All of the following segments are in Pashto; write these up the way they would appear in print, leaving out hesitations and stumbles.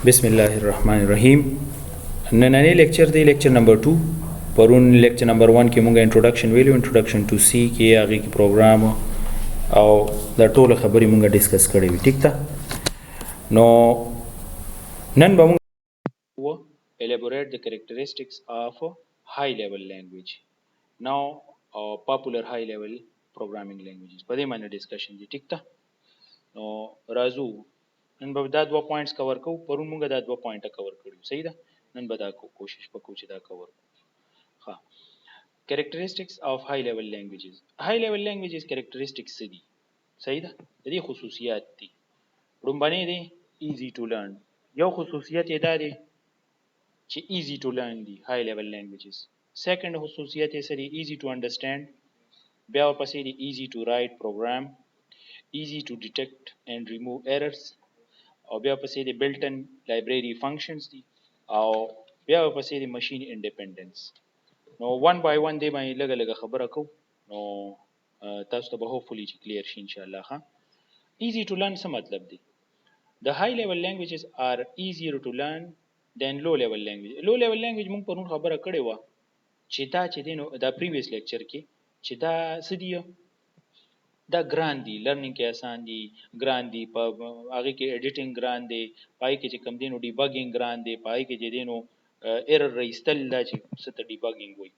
بسم الله الرحمن الرحیم. نننی لیکچر دی لیکچر نمبر 2. پرون لیکچر نمبر 1 کې مونږه انټروډکشن ویلو، انټروډکشن ټو سی کې هغه کې پروګرام او د ټولو خبرې مونږه ډیسکس کړې وي. ټیک ده. نو نن به مونږ elaborate the characteristics of high level language. Now popular high level programming languages په دې باندې ډیسکشن دي. ټیک ده. نو راځو نن به دا دوه پوینټس کور کوو. پرون موږ دا دوه پوینټه کور کړو. صحیح ده. نن به دا کوشش وکړو چې دا کور کړو. ها characteristics of high level languages. high level languages characteristics څه دي؟ صحیح ده. د دې خصوصیات دي. لومبنی دی easy to learn. یو خصوصیت یې دا دی چې easy to learn دي high level languages. second خصوصیت یې څه دی؟ easy to understand. بیا ورپسې دی easy to write program, easy to detect and remove errors, او بیا پسې د built-in library functions دي، او بیا پسې د machine independence. نو one by one دی باندې لږه لږه خبره کوو. نو تاسو ته به hopefully چې clear شي ان شاء الله. ها easy to learn څه مطلب دی؟ The high level languages are easier to learn than low level language. low level language موږ پرون خبره کړې وه چې دا چې دی نو دا previous lecture کې چې دا څه دی، دا ګران دي، لرنینګ کې آسان دي، ګران دي، په هغه کې ایډیټینګ ګران دي، پای کې چې کم دي نو ډیبګینګ ګران دي، پای کې چې دی نو ایرر رایستل دا چې څه ته ډیبګینګ وایي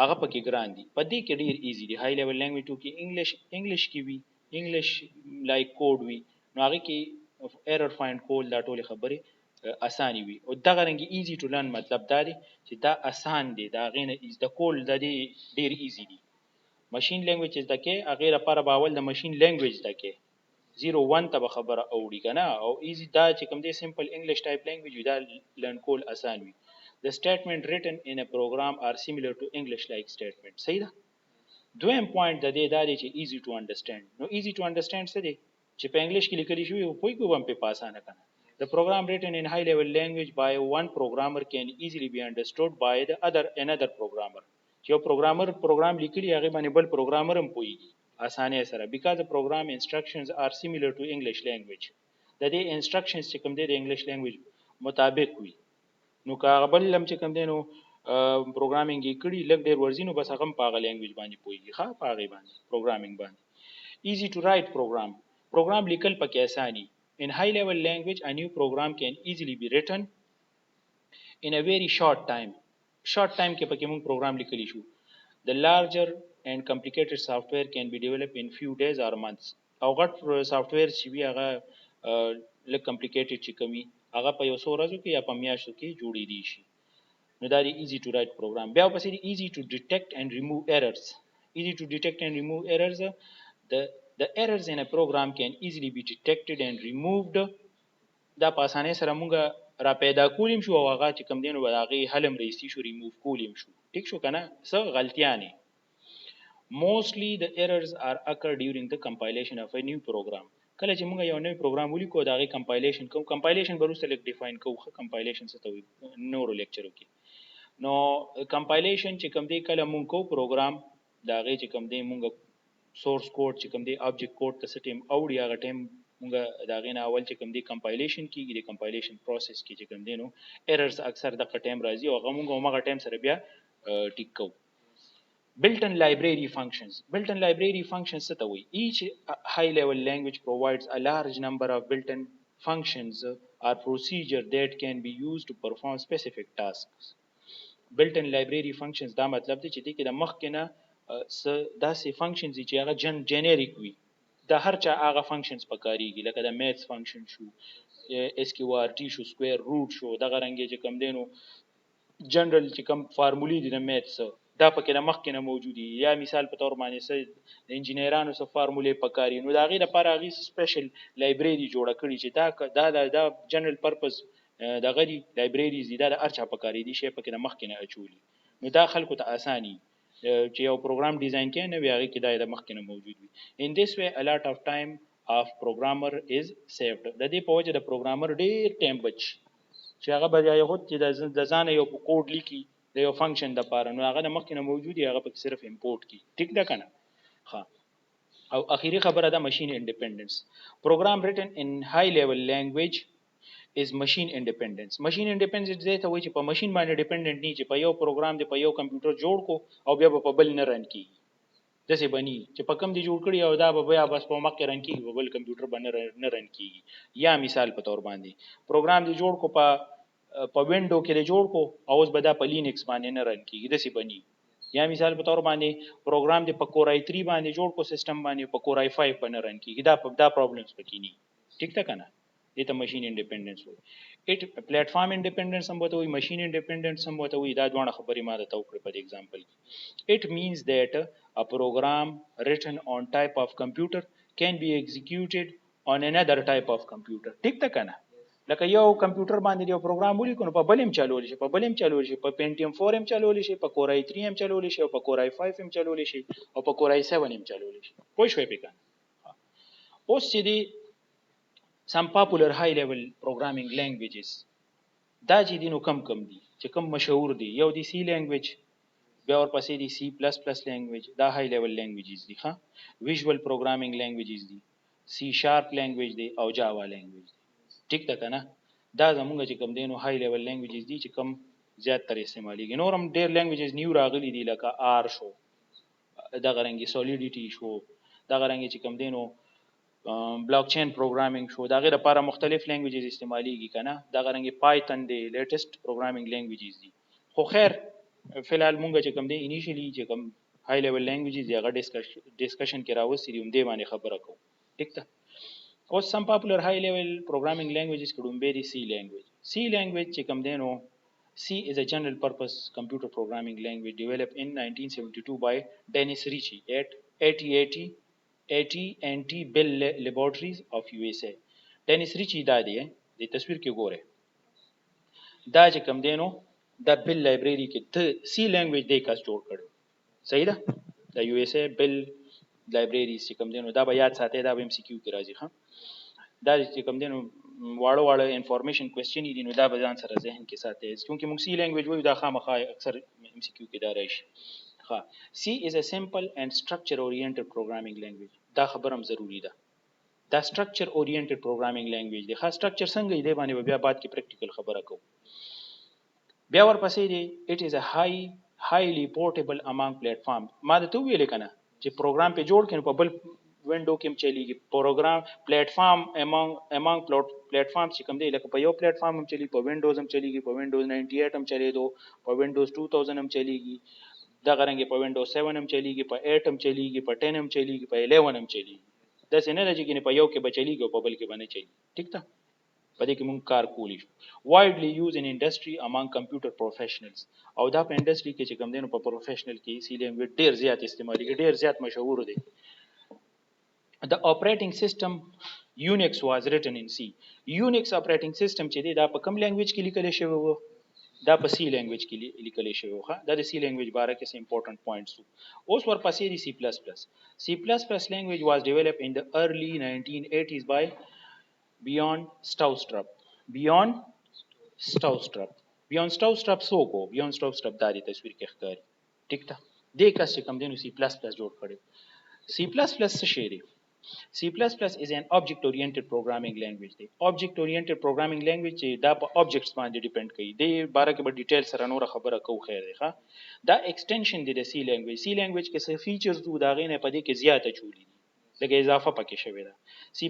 هغه پکې ګران دي. په دې کې ډیر ایزي دي. های لیول لینګویج کې انګلیش کې وي، انګلیش لایک کوډ وي، نو هغه کې ایرر فایند کول دا ټول خبرې اساني وي. او دغه رنګ ایزي ټو لرن مطلب دا دی چې دا اسان دي، دا غینه از د کول د دې ډیر ایزي دي. ماشین لینګویج زده کې هغه لپاره باول د ماشین لینګویج زده کې 01 ته خبره اوړي کنه، او ایزي دا چې کوم دی سمپل انګلیش ټایپ لینګویج دا لرن کول آسان وي. The statement written in a program are similar to English like statement. صحیح ده. دویم پوینټ د دې دا دی چې easy to understand. نو easy to understand څه دی؟ چې په انګلیش کې لیکل شوی او پوي کوم په آسانه کنه. The program written in high level language by one programmer can easily be understood by the another programmer. یو پروګرام لیکلی هغه باندې بل پروګرامر هم پوهیږي اسانه سره. because the program instructions are similar to English language. د دې instructions چې کوم دی د انګلیش لینګویج مطابق وي، نو که هغه بل هم چې کوم دی نو پروګرامینګ یې کړي لږ ډېر ورځي نو بس هغه په هغه لینګویج باندې پوهیږي. ښه په هغې باندې پروګرامینګ باندې. easy to write program لیکل پکې اساني. in high level language a new program can easily be written in a very short time کې پکې موږ پروګرام لیکلی شو. The larger and complicated software can be developed in few days or months. او غټ سافټویر چې وي هغه لږ کمپلیکیټډ چې کوي هغه په یو څو ورځو کې یا په میاشتو کې جوړېدی شي. نو دا دی easy to write program. بیا پسې دی easy to detect and remove errors. easy to detect and remove errors. The errors in a program can easily be detected and removed. دا په اسانۍ سره مونږ را پیدا کولیم شو او هغه چې کوم دی نو هغې حلم رایستي شو، ریموو کولیم شو. ټیک شو که نه؟ څه غلطیانې. Mostly the errors are occur during the compilation of a new program. کله چې مونږ یو نوی پروګرام ولیکو د هغې کمپایلیشن کوو. کمپایلیشن به وروسته لږ ډیفاین کوو. ښه کمپایلیشن څه ته وایي نورو لیکچرو کې. نو کمپایلیشن چې کوم دی کله مونږ کوو پروګرام د هغې چې کوم دی مونږ سورس کوډ چې کوم دی آبجیکټ کوډ ته څه ټایم اوړي هغه ټایم مونږ د هغې نه اول چې کوم دی کمپایلیشن کېږي. د کمپایلیشن پروسس کې چې کوم دی نو ایررز اکثر دغه ټایم راځي او هغه مونږ همغه ټایم سره بیا ټیک کوو. Built-in library functions. Built-in library functions څه ته وایي؟ Each high level language provides a large number of built-in functions or procedure that can be used to perform specific tasks. Built-in library functions دا مطلب دی چې دې کې د مخکې نه داسې فنکشنز دي چې هغه جنریک وي. د هر چا هغه فنکشنز پکارېږي، لکه د میتس فنکشن شو، SQRT شو، سکویر روټ شو، دغه رنګې چې کوم دی نو جنرال چې کوم فارمولې دي د میتس دا پکې د مخکې نه موجود دي. یا مثال په طور باندې څه د انجینرانو څه فارمولې پکاري نو د هغې لپاره هغې سپیشل لایبرري جوړه کړي چې دا جنرال پرپز دغه دي لایبرریز دي، دا د هر چا پکارېدي شی پکې د مخکې نه اچولي. نو دا خلکو ته اساني چې یو پروګرام ډیزاین کوي نه وي هغې کې دا د مخکې نه موجود وي. In this way a lot of time of programmer is saved. د دې په وجه د پروګرامر ډېر ټایم بچ چې هغه به یو چې د ځانه یو کوډ لیکي د یو فنکشن دپاره نو هغه د مخکې نه موجود وي هغه پکې صرف امپورټ کړي. ټیک ده که نه؟ ښه. او اخیری خبره ده ماشین انډیپندنس. پروګرام written in high level language is machine independence. Machine independence دې ته وایي چې په ماشين باندې ډیپندنت نه چې په یو پروګرام دی په یو کمپیوټر جوړ کو او بیا په بل نه رن کیږي. داسې بني چې په کم دی جوړ کړي او دا به بیا بس په مخ کې رن کیږي په بل کمپیوټر باندې نه رن کیږي. یا مثال په تور باندې پروګرام دی جوړ کو په وینډو کې دی جوړ کو او اوس به دا په لینکس باندې نه رن کیږي. داسې بني. یا مثال په تور باندې پروګرام دی په کور i3 باندې جوړ کو سیستم باندې په کور i5 باندې رن کیږي. دا پرابلمز پکې نه. ٹھیک ده کنه. دې ته ماشین انډیپندنس وایي. اټ پلیټفارم انډیپندنس هم وته وي ماشین انډیپندنس هم وته وي. دا دوه خبرې ما ته وکړې په ایگزامپل کې. It means that a program written on type of computer can be executed on another type of computer. ٹھیک ده کنه. لکه یو کمپیوټر باندې یو پروګرام ولیکو نو په بل هم چلول شي په Pentium 4 هم چلول شي په Core i3 هم چلول شي او په Core i5 هم چلول شي او په Core i7 هم چلول شي. پوه شوې په کنه. اوس چې دی some popular high level programming languages دا چې دي نو کم دي چې کم مشهور دي. یو دی C language بیا ورپسې دی C++ language. دا high level languages دي. ها visual programming languages دي C# language دی او Java language دی. ٹھیک ده کنه. دا زمونږ چې کم دي نو high level languages دي چې کم زیات تر استعماليږي. نور هم ډېر languages نیو راغلي دي لکه R شو دا غرنګي Solidity شو دا غرنګي چې کم دي نو بلاک چین پروګرامینګ شو دا غیر لپاره مختلف لینګویجز استعماليږي کنه. دا غرنګي پایتون دی لیټیسټ پروګرامینګ لینګویجز دي. خو خیر فلحال مونږ چې کوم دی انیشلی چې کوم های لیول لینګویجز دی هغه ډسکشن کې راوستي دي هم دې باندې خبره کوم. ٹھیک ده. اوس سم پاپولر های لیول پروګرامینګ لینګویجز کډوم به دي سی لینګویج. سی لینګویج چې کوم دی نو C is a general purpose computer programming language developed in 1972 by Dennis Ritchie at AT&T Bell Laboratories of USA. ډینیس ریچی دا دی د تصویر کې ګوره دا چې کوم دی نو دا بل لایبرری کې د سی لینګویج دی کس جوړ کړو. صحیح ده. د یو اس ای بل لایبرری چې کوم دی نو دا به یاد ساتي دا به ام سی کیو کې راځي. ها دا چې کوم دی نو واړه انفارمیشن کوېسچن دي نو دا به ځان سره ذهن کې ساتي چې موږ سی لینګویج وایو دا خامخا اکثر ام سی کیو کې دا راشي. C is a simple and structure oriented programming language. دا خبرم ضروری ده. دا structure oriented programming language دی. خاص structure څنګه دی باندې بیا بعد کې پریکټیکل خبره کوم. بیا ورپسې دی it is a highly portable among platform. ما ته ویل کنه چې پروګرام په جوړ کړي په بل وینډو کې هم چلیږي. پروګرام پلیټفارم among پلیټفارم چې کوم دی لکه په یو پلیټفارم هم چلی په وینډوز هم چلیږي په وینډوز 98 هم چلیدو په وینډوز 2000 هم چلیږي دا غرنګ په وینډوز 7 هم چلیږي په 8 هم چلیږي په 10 هم چلیږي په 11 هم چلیږي. دا څنګه نه چې په یو کې بچلیږي او په بل کې باندې چلی. ٹھیک ده. په دې کې مونږ کار کولی شو. widely used in industry among computer professionals او دا په انډستری کې چې کوم دینو په پروفیشنل کې سی لینګویج ډیر زیات استعمالي ډیر زیات مشهور دی. The operating system Unix was written in C. Unix operating system چې دی دا په کوم لینګویج کې لیکل شوی وو دا په سی لینګویج کې لیکل شوی وو. دا د سی لینګویج باره کې څه امپورټنت پوینټس وو. اوس ورپسې دی C++. C++ language was developed in the early 1980s by Bjorn Stroustrup. Bjorn Stroustrup څوک وو؟ Bjorn Stroustrup دا د تصویر کې ښکاري. ټیک ده. دې کس چې کوم دی نو C++ جوړ کړی. C++ څه شی دی؟ C++ is an object-oriented programming language. The object-oriented programming language دا په objects باندې ډیپند کوي. د باره کې به ډیټیل سره نور خبره کو خیر دی. ښه دا ایکسټنشن دی د C language. C language کې څه فیچرز دو دا غینه په دې کې زیاته چولی دي لکه اضافه پکې شوی ده. C++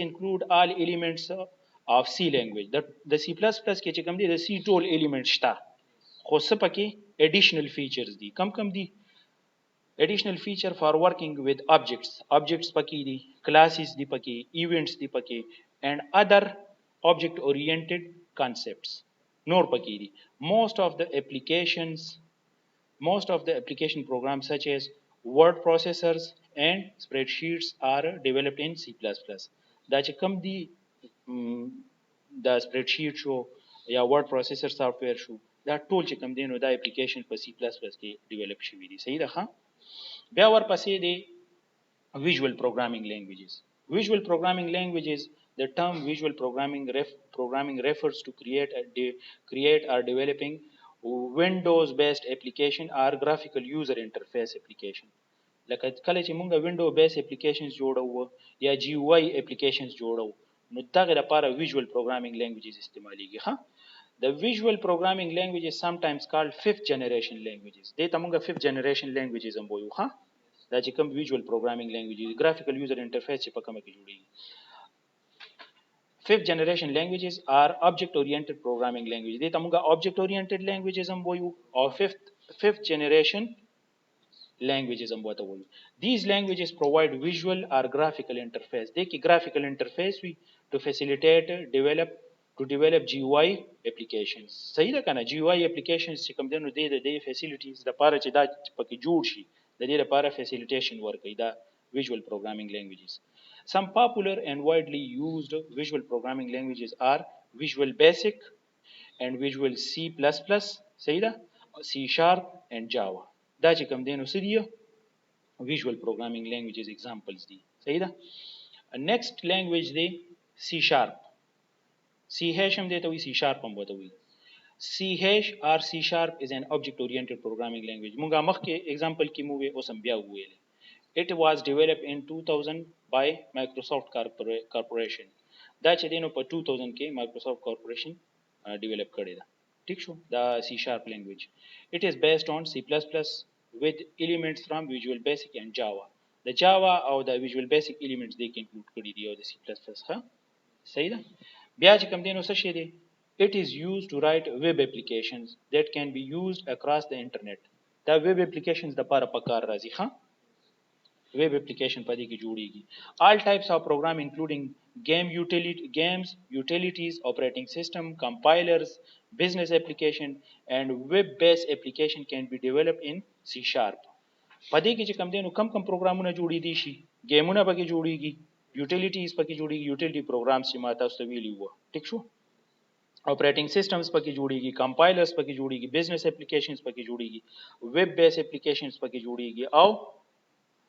include all elements of C language. د C++ کې چې کوم دي د C ټول element شته خو څه پکې additional features دي. کم دي additional feature for working with objects پکې دي classes دي پکې events دي پکې and other object oriented concepts نور پکې دي. most of the application programs such as word processors and spreadsheets are developed in C++. دا چې کوم دي دا spreadsheet شو یا word processor software شو دا ټول چې کوم دي نو دا application په C++ کې ډیولپ شوی دي. صحیح ده. بیا ورپسې دی visual programming languages. The term visual programming refers to create or developing Windows based application or graphical user interface application. لکه کله چې مونږ window based applications جوړو یا GUI applications جوړو نو دغه لپاره ویژوال پروګرامینګ لینګویجز استعماليږي. ها The visual programming language is sometimes called fifth generation languages. دې ته موږ fifth generation languages هم وایو. ها دا چې کوم visual programming languages graphical user interface چې په کومه کې جوړیږي. Fifth generation languages are object oriented programming languages. دې ته موږ object oriented languages هم وایو او fifth generation languages هم وته وایو. These languages provide visual or graphical interface. دې کې graphical interface وي to facilitate develop GUI applications. صحیح ده کنه GUI applications چې کوم دنو د facilities د لپاره چې دا پکې جوړ شي د دې لپاره facilitation ورکوي دا visual programming languages. Some popular and widely used visual programming languages are Visual Basic and Visual C++, صحیح ده C# and Java. دا چې کوم دنو سریه visual programming languages examples دي. صحیح ده. Next language دی C#. C# هم دیته وي C# هم وته وي. C# or C# is an object oriented programming language. مونږه مخکې example کې مو اوس هم بیا وویل. It was developed in 2000 by Microsoft Corporation. دا چې دینو په 2000 کې Microsoft Corporation develop کړی دا. ٹھیک شو دا C# language. It is based on C++ with elements from Visual Basic and Java. The Java او the Visual Basic elements they can include کړی دی او د C++ ها صحیح ده. بیا چې کوم دینو څه شي دی it is used to write web applications that can be used across the internet. دا web applications د لپاره پکار راځي. ها web application په دې کې جوړیږي. All types of program including games, utilities, operating system, compilers, business application and web-based application can be developed in C#. په دې کې چې کوم دینو کم پروګرامونه جوړې دي شي ګیمونه پکې جوړیږي utilities پکې جوړیږي utility programs چې ما تاسو ته ویلي وو. ٹھیک شو operating systems پکې جوړیږي compilers پکې جوړیږي business applications پکې جوړیږي web based applications پکې جوړیږي او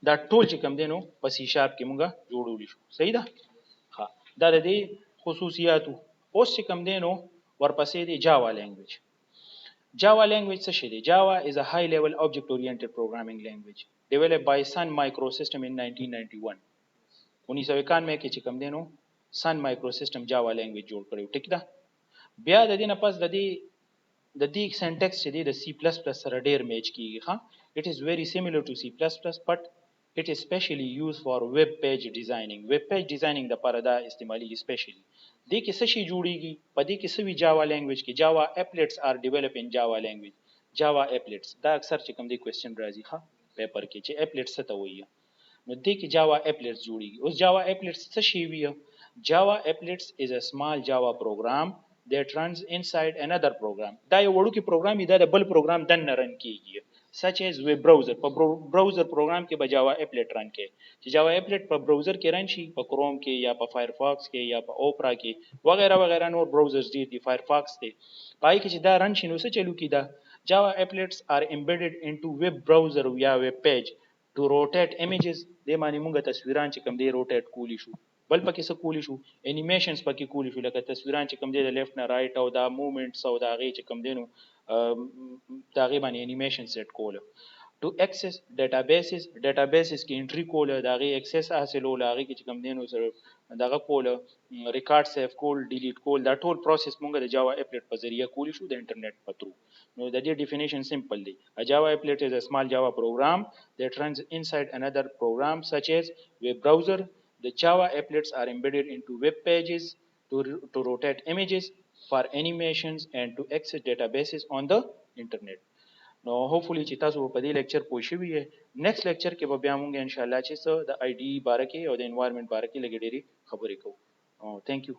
دا ټول چې کوم دینو په C# کې مونږه جوړول شو. صحیح ده. ها دا د دې خصوصیاتو. اوس چې کوم دینو ورپسې دی Java language. Java language څه شي دی Java is a high level object oriented programming language developed by Sun Microsystem in 1991. 1991 کې چې کوم دینو Sun Microsystem Java language جوړ کړو. ټیک ده. بیا د دې نه پس د دې سنټیکس چې دی د C++ سره ډیر میچ کیږي. ها it is very similar to C++ but it is specially used for web page designing. Web page designing د لپاره دا استعمالي specially. دې کې څه شي جوړیږي په دې کې سوي Java language کې Java applets are developed in Java language. Java applets دا اکثر چې کوم دی کوېسچن راځي ها پیپر کې چې applets څه ته وایي نو دې کې Java applets جوړیږي. اوس Java applets څه شي وي Java applets is a small Java program that runs inside another program. دا یو وړوکی پروګرام دی دا د بل پروګرام دننه رن کیږي such as web browser. په براوزر پروګرام کې به Java applet رن کې چې Java applet په براوزر کې رن شي په کروم کې یا په فایرفاکس کې یا په اوپرا کې وغیرہ وغیرہ نور براوزرز دي فایرفاکس دی پای کې چې دا رن شي نو څه چلو کی دا Java applets are embedded into web browser یا web page to rotate images. دې معنی موږ تصویران چې کوم دی روټیټ کولی شو بل پکې څه کولی شو انیمیشنز پکې کولی شو لکه تصویران چې کوم دی د لیفت نه رائټ او دا موومېنټس او دا غي چې کوم دی نو دا غي باندې انیمیشن سیټ کوله to access databases کې انټری کوله دا غي اکسس حاصلول هغه کې چې کوم دی نو سره دغه کوله ریکارډ سیف کول ډیلیټ کول دا ټول پروسس موږ د Java applet په ذریعہ کولی شو د انټرنیټ په تھرو. نو د دې ډیفینیشن سمپل دی. A Java applet is a small Java program that runs inside another program such as web browser. The Java applets are embedded into web pages to rotate images for animations and to access databases on the internet. نو هوپفلی چې تاسو په دې لیکچر پوه شوي یې نیکسٹ لیکچر کې به بیا مونږ ان شاء الله چې د IDE باره کې او د انوایرنمنت باره کې لږ ډېری خبرې کوو. تhank you.